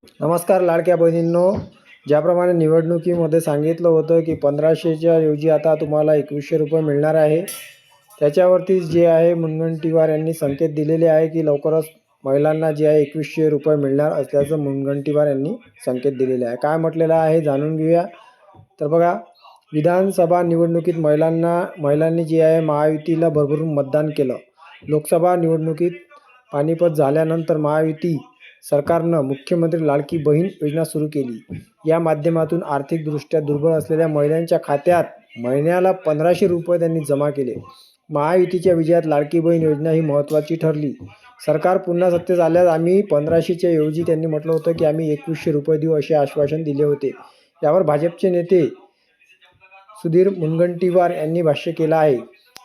नमस्कार लाडक्या बहिणींनो, ज्याप्रमाणे निवडणुकीमध्ये सांगितलं होतं की 1500च्या ऐवजी आता तुम्हाला 2100 मिळणार आहे. त्याच्यावरती जे आहे मुनगंटीवार यांनी संकेत दिलेले आहे की लवकरच महिलांना जे आहे 2100 मिळणार असल्याचं मुनगंटीवार यांनी संकेत दिलेले आहे. काय म्हटलेलं आहे जाणून घेऊया. तर बघा, विधानसभा निवडणुकीत महिलांनी जे आहे महायुतीला भरभरून मतदान केलं. लोकसभा निवडणुकीत पानिपत झाल्यानंतर महायुती सरकारनं मुख्यमंत्री लाडकी बहीण योजना सुरू केली. या माध्यमातून आर्थिकदृष्ट्या दुर्बल असलेल्या महिलांच्या खात्यात महिन्याला 1500 त्यांनी जमा केले. महायुतीच्या विजयात लाडकी बहीण योजना ही महत्त्वाची ठरली. सरकार पुन्हा सत्तेत आल्यास आम्ही 1500च्या ऐवजी त्यांनी म्हटलं होतं की आम्ही 2100 देऊ असे आश्वासन दिले होते. यावर भाजपचे नेते सुधीर मुनगंटीवार यांनी भाष्य केलं आहे.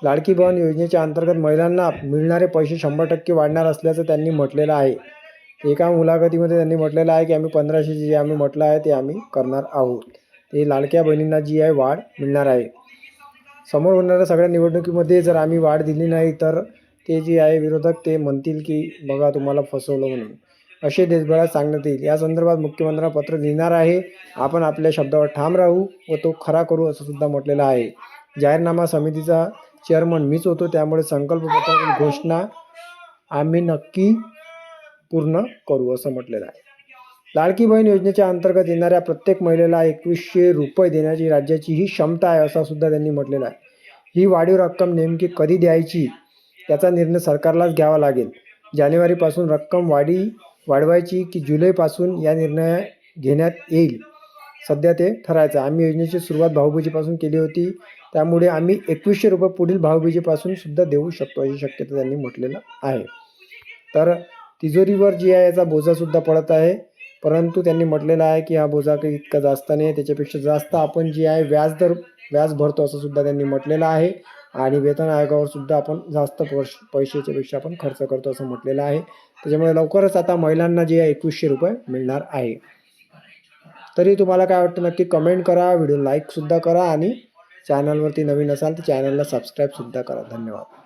लाडकी बहीण योजनेच्या अंतर्गत महिलांना मिळणारे पैसे 100% वाढणार असल्याचं त्यांनी म्हटलेलं आहे. एका मुलाखतीमध्ये त्यांनी म्हटलेलं आहे की आम्ही 1500 जे आम्ही म्हटलं आहे ते आम्ही करणार आहोत. ते लाडक्या बहिणींना जी आहे वाढ मिळणार आहे. समोर होणाऱ्या सगळ्या निवडणुकीमध्ये जर आम्ही वाढ दिली नाही तर ते जे आहे विरोधक ते म्हणतील की बघा तुम्हाला फसवलं म्हणून, असे देशभरात सांगण्यात येईल. या संदर्भात मुख्यमंत्र्यांना पत्र लिहिणार आहे. आपण आपल्या शब्दावर ठाम राहू व तो खरा करू असं सुद्धा म्हटलेलं आहे. जाहीरनामा समितीचा चेअरमन मीच होतो, त्यामुळे संकल्पपत्राची घोषणा आम्ही नक्की पूर्ण करू असं म्हटलेलं आहे. लाडकी बहीण योजनेच्या अंतर्गत येणाऱ्या प्रत्येक महिलेला 2100 देण्याची राज्याची ही क्षमता आहे असं सुद्धा त्यांनी म्हटलेलं आहे. ही वाढीव रक्कम नेमकी कधी द्यायची याचा निर्णय सरकारलाच घ्यावा लागेल. जानेवारीपासून रक्कम वाढवायची की जुलैपासून या निर्णय घेण्यात येईल, सध्या ते ठरायचं. आम्ही योजनेची सुरुवात भाऊबीजेपासून केली होती, त्यामुळे आम्ही 2100 पुढील भाऊबीजेपासून सुद्धा देऊ शकतो अशी शक्यता त्यांनी म्हटलेलं आहे. तर तिजोरीवर जी आहे याचा बोजासुद्धा पडत आहे, परंतु त्यांनी म्हटलेलं आहे की हा बोजा काही इतका जास्त नाही आहे, त्याच्यापेक्षा जास्त आपण जी आहे व्याज भरतो असं सुद्धा त्यांनी म्हटलेलं आहे. आणि वेतन आयोगावर सुद्धा आपण जास्त पैशाच्यापेक्षा आपण खर्च करतो असं म्हटलेलं आहे. त्याच्यामुळे लवकरच आता महिलांना जे आहे 2100 मिळणार आहे. तरी तुम्हाला काय वाटतं नक्की कमेंट करा, व्हिडिओ लाईकसुद्धा करा आणि चॅनलवरती नवीन असाल तर चॅनलला सबस्क्राईबसुद्धा करा. धन्यवाद.